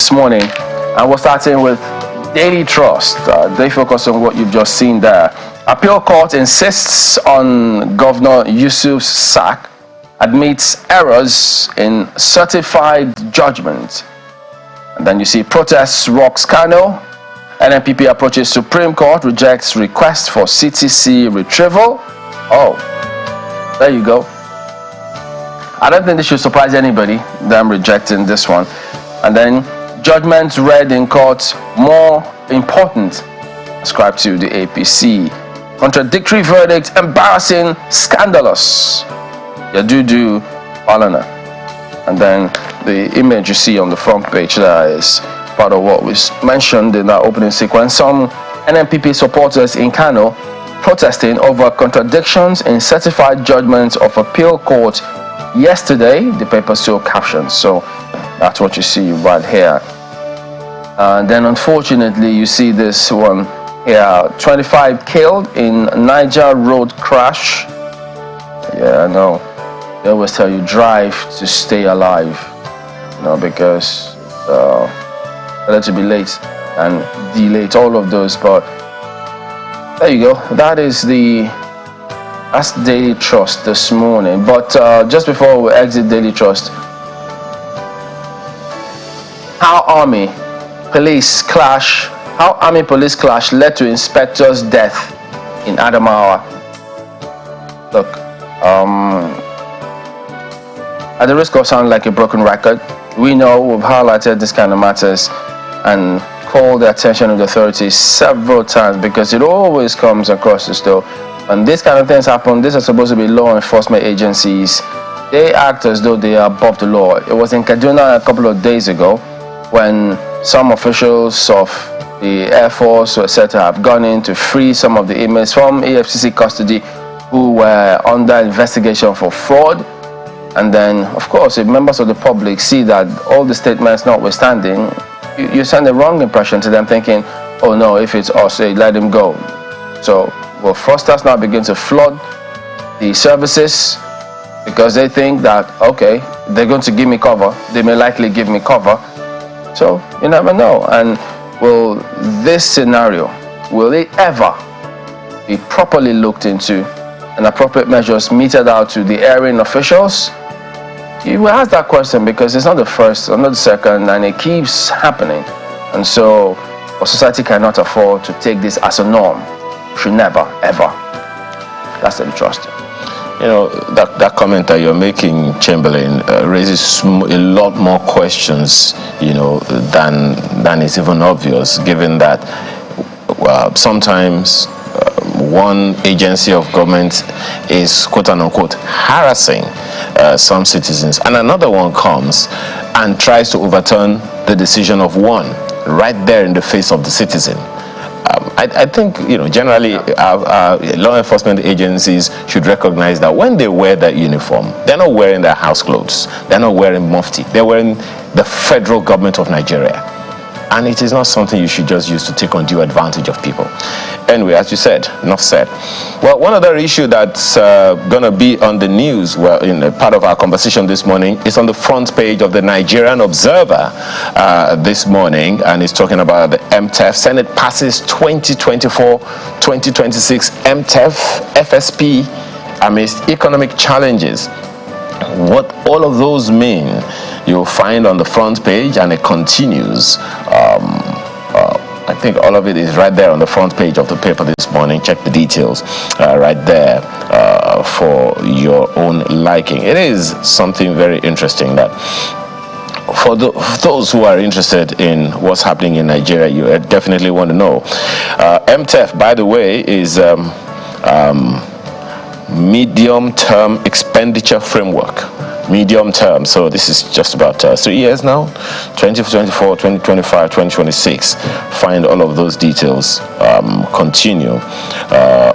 this morning, and we're starting with Daily Trust. They focus on what you've just seen there. Appeal Court insists on Governor Yusuf's sack, admits errors in certified judgment. And then you see protests rocks Kano. NNPP approaches Supreme Court, rejects request for CTC retrieval. Oh, there you go. I don't think this should surprise anybody, them rejecting this one. And then judgment read in court more important, ascribed to the APC. Contradictory verdict, embarrassing, scandalous. Yadudu Olana. And then the image you see on the front page there is part of what was mentioned in that opening sequence. Some NNPP supporters in Kano protesting over contradictions in certified judgments of appeal court yesterday. The paper so captions. So that's what you see right here. And then unfortunately you see this one here, 25 killed in Niger road crash. Yeah, I know. They always tell you drive to stay alive, you know, because better to be late and delayed, all of those. But there you go. That's Daily Trust this morning. But just before we exit Daily Trust, how army police clash led to inspector's death in Adamawa. Look, at the risk of sounding like a broken record, we know we've highlighted this kind of matters and called the attention of the authorities several times, because it always comes across as though when these kind of things happen, these are supposed to be law enforcement agencies. They act as though they are above the law. It was in Kaduna a couple of days ago when some officials of the Air Force were said to have gone in to free some of the inmates from EFCC custody who were under investigation for fraud. And then, of course, if members of the public see that all the statements notwithstanding, you send the wrong impression to them, thinking, oh no, if it's us, let him go. So, well, fraudsters now begin to flood the services because they think that, okay, they're going to give me cover. They may likely give me cover. So, you never know. And will this scenario, will it ever be properly looked into and appropriate measures meted out to the erring officials? You will ask that question because it's not the first or not the second, and it keeps happening. And so our society cannot afford to take this as a norm. Should never, ever. That's the trust. You know, that comment that you're making, Chamberlain, raises a lot more questions, you know, than is even obvious, given that sometimes one agency of government is quote-unquote harassing some citizens, and another one comes and tries to overturn the decision of one right there in the face of the citizen. I think, you know, generally law enforcement agencies should recognize that when they wear that uniform, they're not wearing their house clothes, they're not wearing mufti, they're wearing the federal government of Nigeria. And it is not something you should just use to take undue advantage of people. Anyway, as you said, enough said. Well, one other issue that's going to be on the news, well, in a part of our conversation this morning, is on the front page of the Nigerian Observer this morning, and it's talking about the MTEF. Senate passes 2024-2026 MTEF FSP amidst economic challenges. What all of those mean, you'll find on the front page, and it continues. I think all of it is right there on the front page of the paper this morning. Check the details right there for your own liking. It is something very interesting that for those who are interested in what's happening in Nigeria, you definitely want to know. MTEF, by the way, is medium-term expenditure framework. Medium term, so this is just about 3 years now, 2024, 2025, 2026. Find all of those details, continue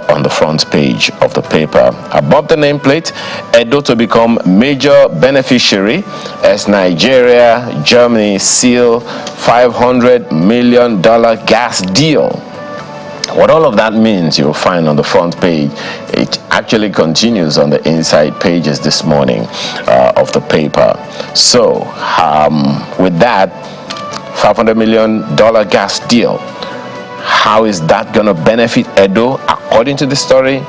on the front page of the paper. Above the nameplate, Edo to become major beneficiary as Nigeria, Germany seal $500 million gas deal. What all of that means, you'll find on the front page. It actually continues on the inside pages this morning of the paper. So, with that, $500 million gas deal. How is that going to benefit Edo? According to the story,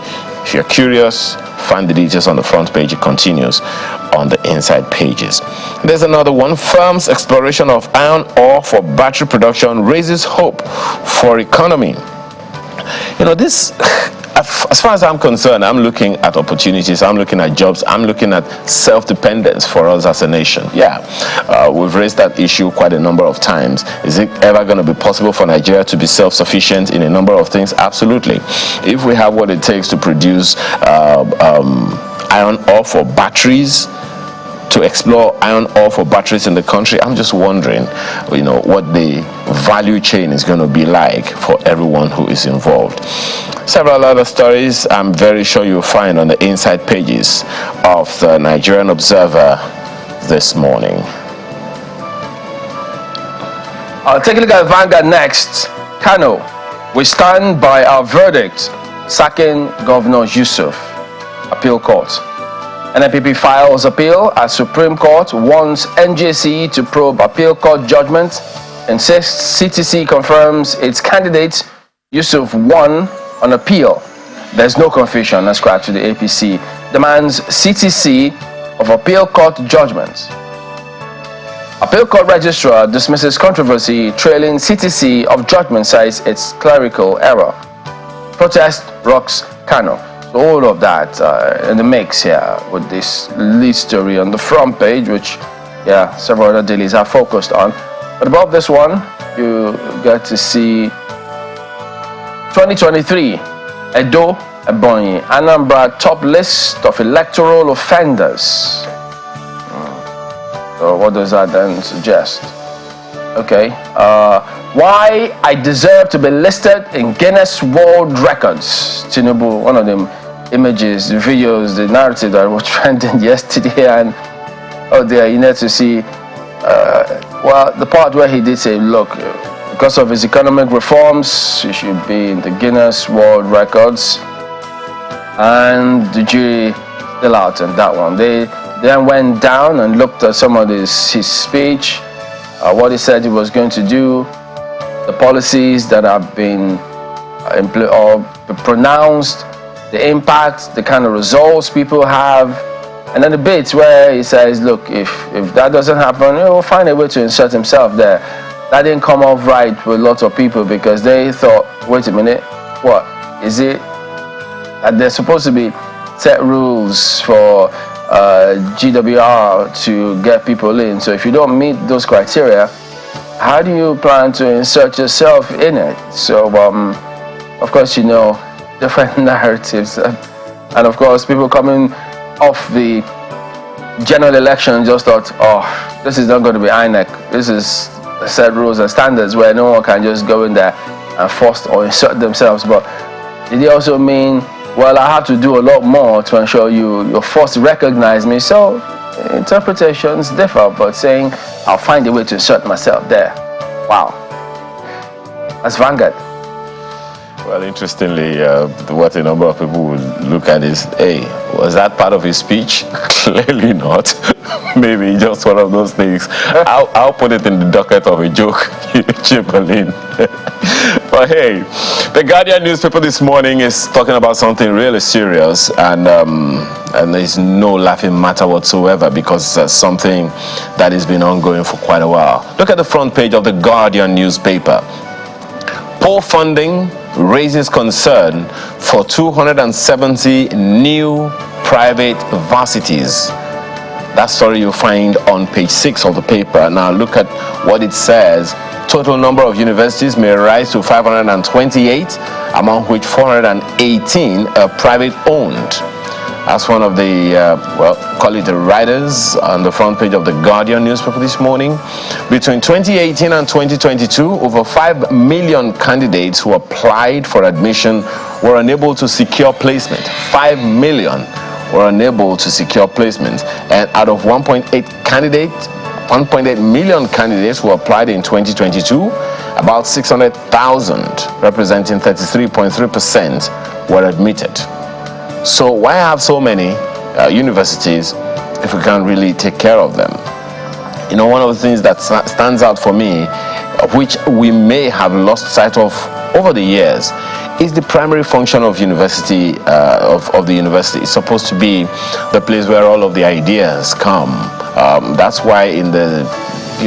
if you're curious, find the details on the front page. It continues on the inside pages. There's another one. Firm's exploration of iron ore for battery production raises hope for economy. This, as far as I'm concerned, I'm looking at opportunities, I'm looking at jobs, I'm looking at self-dependence for us as a nation. We've raised that issue quite a number of times. Is it ever going to be possible for Nigeria to be self-sufficient in a number of things? Absolutely. If we have what it takes to produce iron ore for batteries, to explore iron ore for batteries in the country, I'm just wondering, what the value chain is going to be like for everyone who is involved. Several other stories I'm very sure you'll find on the inside pages of the Nigerian Observer this morning. I'll take a look at Vanguard next. Kano, we stand by our verdict, sacking Governor Yusuf. Appeal Court. NNPP files appeal as Supreme Court wants NJC to probe Appeal Court judgment, insists CTC confirms its candidate Yusuf won on appeal. There's no confusion ascribed to the APC. Demands CTC of Appeal Court judgment. Appeal Court Registrar dismisses controversy trailing CTC of judgment, cites its clerical error. Protest rocks Kano. So all of that in the mix here with this lead story on the front page, which several other dailies are focused on. But above this one, you get to see 2023 Edo, Ebonyi, Anambra top list of electoral offenders. So what does that then suggest? Okay, why I deserve to be listed in Guinness World Records. Tinubu, one of them images, the videos, the narrative that was trending yesterday, and you need to see the part where he did say, look, because of his economic reforms, he should be in the Guinness World Records, and the jury still out on that one. They then went down and looked at some of his speech, what he said he was going to do, the policies that have been pronounced, the impact, the kind of results people have, and then the bits where he says, look, if that doesn't happen, he'll find a way to insert himself there. That didn't come off right with lots of people because they thought, wait a minute, what is it that there's supposed to be set rules for GWR to get people in? So if you don't meet those criteria, how do you plan to insert yourself in it? So of course, different narratives, and of course people coming off the general election just thought, oh, this is not going to be INEC, this is set rules and standards where no one can just go in there and force or insert themselves. But did they also mean, well, I have to do a lot more to ensure you're forced to recognize me? So interpretations differ, but saying I'll find a way to insert myself there. Wow, that's Vanguard. Well, interestingly, what a number of people would look at is, hey, was that part of his speech? Clearly not. Maybe just one of those things. I'll put it in the docket of a joke, Chamberlain. But hey, the Guardian newspaper this morning is talking about something really serious, and there's no laughing matter whatsoever because it's something that has been ongoing for quite a while. Look at the front page of the Guardian newspaper. Poor funding raises concern for 270 new private varsities. That story you'll find on page 6 of the paper. Now look at what it says. Total number of universities may rise to 528, among which 418 are private owned. That's one of the, call it the writers on the front page of the Guardian newspaper this morning. Between 2018 and 2022, over 5 million candidates who applied for admission were unable to secure placement. 5 million were unable to secure placement. And out of 1.8 million candidates who applied in 2022, about 600,000, representing 33.3%, were admitted. So why have so many universities if we can't really take care of them? One of the things that stands out for me which we may have lost sight of over the years, is the primary function of university, of the university. It's supposed to be the place where all of the ideas come. That's why in the,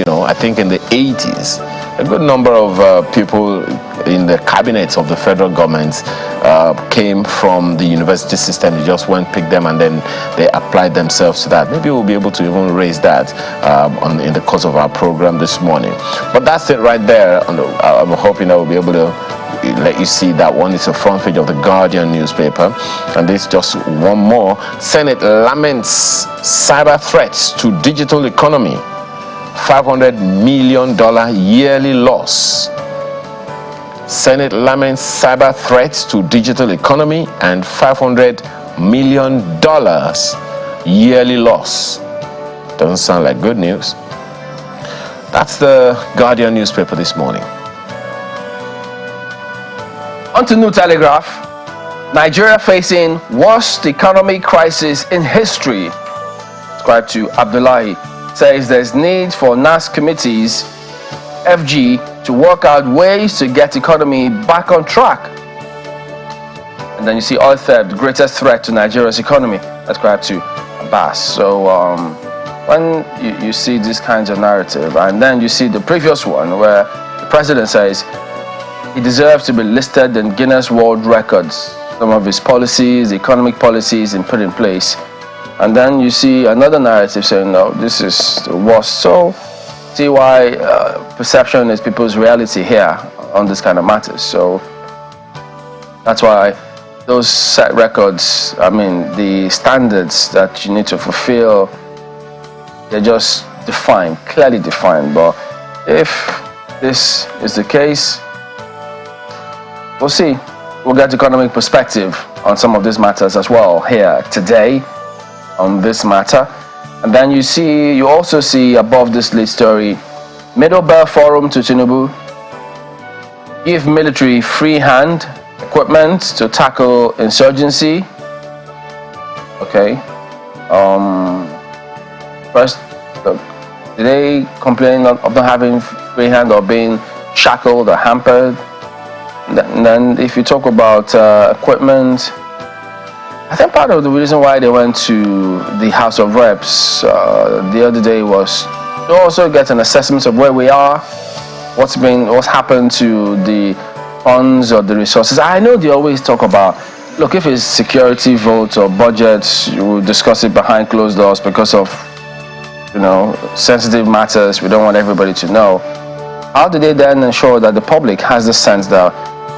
I think in the 80s, a good number of people in the cabinets of the federal government came from the university system. You just went, pick them, and then they applied themselves to that. Maybe we'll be able to even raise that in the course of our program this morning. But that's it right there. I'm hoping I will be able to let you see that one. It's a front page of the Guardian newspaper, and this just one more. Senate laments cyber threats to digital economy. $500 million yearly loss. Senate laments cyber threats to digital economy and $500 million yearly loss. Doesn't sound like good news. That's the Guardian newspaper this morning. On to New Telegraph. Nigeria facing worst economic crisis in history. Subscribe to Abdullahi. Says there's need for NAS committees, FG, to work out ways to get economy back on track. And then you see oil theft, the greatest threat to Nigeria's economy. Subscribe to Abbas. So when you see these kinds of narrative, and then you see the previous one where the president says he deserves to be listed in Guinness World Records, some of his policies, economic policies, and put in place. And then you see another narrative saying, no, this is the worst. So, see why perception is people's reality here on this kind of matters. So, that's why those set records, the standards that you need to fulfill, they're just defined, clearly defined. But if this is the case, we'll see. We'll get economic perspective on some of these matters as well here today on this matter. And then you also see above this lead story, Middle Belt Forum to Tinubu, give military free hand equipment to tackle insurgency. Okay. First, look, did they complain of not having free hand or being shackled or hampered? And then if you talk about equipment, I think part of the reason why they went to the House of Reps the other day was to also get an assessment of where we are, what's happened to the funds or the resources. I know they always talk about, look, if it's security votes or budgets, you will discuss it behind closed doors because of, sensitive matters. We don't want everybody to know. How do they then ensure that the public has the sense that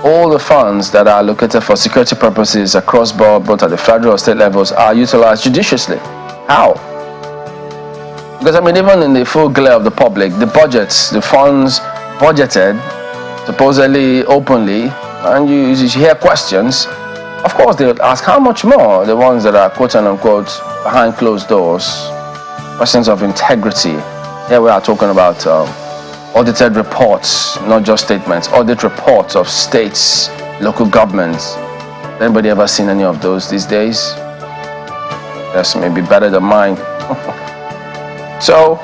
all the funds that are allocated for security purposes across board, both at the federal or state levels, are utilized judiciously? How? Because even in the full glare of the public, the budgets, the funds budgeted, supposedly openly, and you hear questions, of course they would ask how much more, the ones that are quote unquote behind closed doors, questions of integrity. Here we are talking about audited reports, not just statements, audit reports of states, local governments. Anybody ever seen any of those these days? Yes, maybe better than mine. So,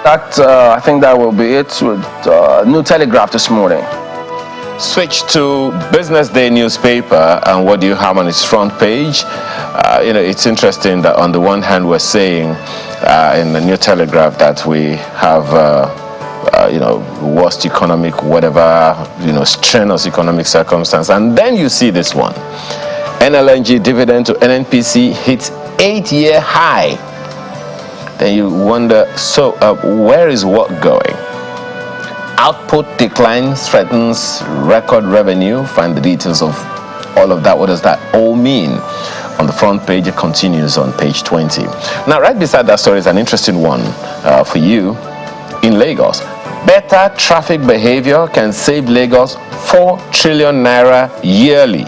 I think that will be it with New Telegraph this morning. Switch to Business Day newspaper, and what do you have on its front page? It's interesting that on the one hand we're saying in the New Telegraph that we have worst economic strenuous economic circumstance, and then you see this one: NLNG dividend to NNPC hits 8-year high. Then you wonder, so where is what going? Output decline threatens record revenue. Find the details of all of that. What does that all mean? On the front page, it continues on page 20. Now, right beside that story is an interesting one for you. In Lagos, better traffic behavior can save Lagos 4 trillion naira yearly.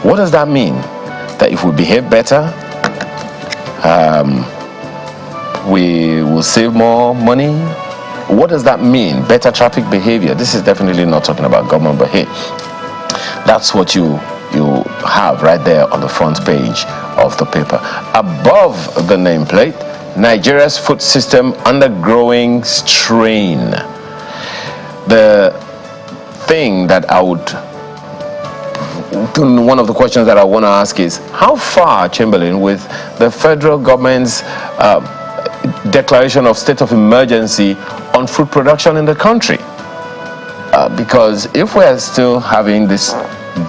What does that mean? That if we behave better, we will save more money? What does that mean? Better traffic behavior. This is definitely not talking about government, but hey, that's what you have right there on the front page of the paper. Above the nameplate, Nigeria's food system undergoing strain. The thing that one of the questions that I want to ask is, how far, Chamberlain, with the federal government's declaration of state of emergency on food production in the country? Because if we are still having this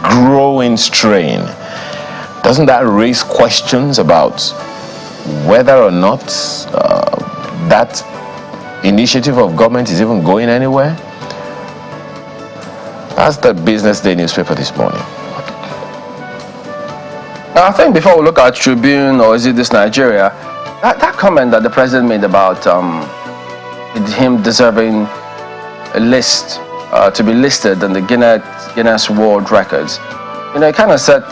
growing strain, doesn't that raise questions about whether or not that initiative of government is even going anywhere? That's the Business Day newspaper this morning. Now, I think before we look at Tribune, or is it this Nigeria, that comment that the president made about him deserving a list to be listed in the Guinness World Records, it kind of set,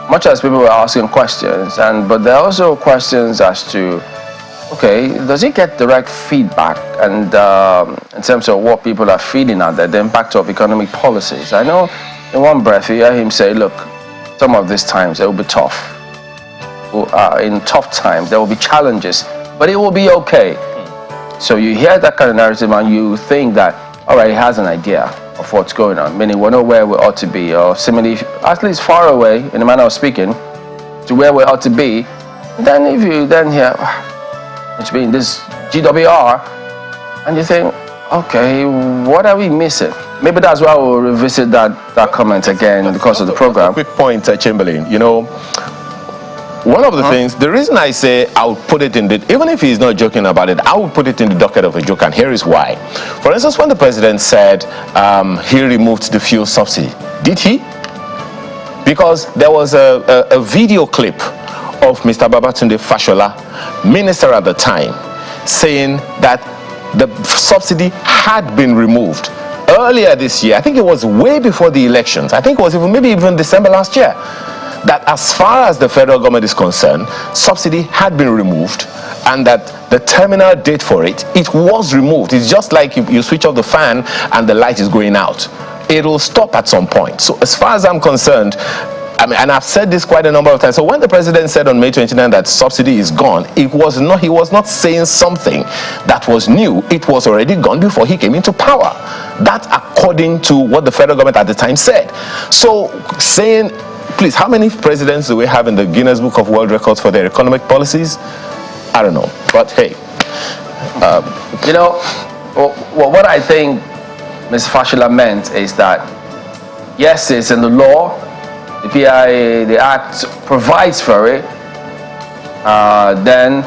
much as people were asking questions, but there are also questions as to, okay, does he get direct feedback and in terms of what people are feeling out there, the impact of economic policies? I know in one breath you hear him say, look, some of these times it will be tough. In tough times there will be challenges, but it will be okay. So you hear that kind of narrative and you think that, all right, he has an idea of what's going on, meaning we know where we ought to be, or similarly, at least far away, in a manner of speaking, to where we ought to be. Then if you then hear, it's been this GWR, and you think, okay, what are we missing? Maybe that's why we'll revisit that comment again because of the program. Quick point, Chamberlain. One of the things, the reason I say I would put it in the, even if he's not joking about it, I would put it in the docket of a joke, and here is why. For instance, when the president said he removed the fuel subsidy, did he? Because there was a video clip of Mr. Babatunde Fashola, minister at the time, saying that the subsidy had been removed earlier this year. I think it was way before the elections. I think it was maybe even December last year. That as far as the federal government is concerned, subsidy had been removed, and that the terminal date for it was removed. It's just like you switch off the fan and the light is going out. It'll stop at some point. So as far as I'm concerned, and I've said this quite a number of times, so when the president said on May 29 that subsidy is gone, he was not saying something that was new. It was already gone before he came into power. That according to what the federal government at the time said. So saying, please, how many presidents do we have in the Guinness Book of World Records for their economic policies? I don't know, but hey. What I think Ms. Fashola meant is that, yes, it's in the law, the PIA, the Act provides for it. Then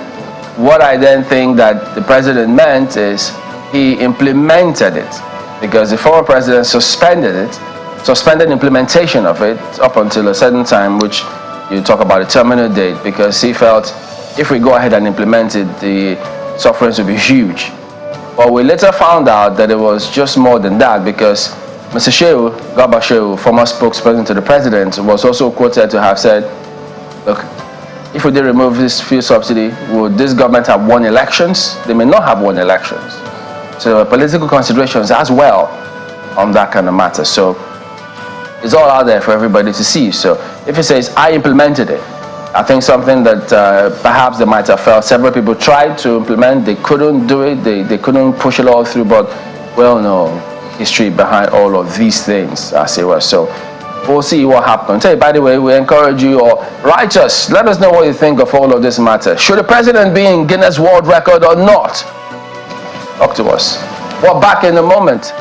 what I then think that the president meant is he implemented it, because the former president suspended implementation of it up until a certain time, which you talk about a terminal date, because he felt if we go ahead and implement it, the sufferings will be huge. But we later found out that it was just more than that, because Mr. Shehu, Garba Shehu, former spokesperson to the president, was also quoted to have said, look, if we did remove this fuel subsidy, would this government have won elections? They may not have won elections. So political considerations as well on that kind of matter. So it's all out there for everybody to see. So if he says, I implemented it, I think something that perhaps they might have felt several people tried to implement, they couldn't do it, they couldn't push it all through, but well, no history behind all of these things, as it was. So we'll see what happens. Hey, by the way, we encourage you, or write us, let us know what you think of all of this matter. Should the president be in Guinness World Record or not? Talk to us. We're back in a moment.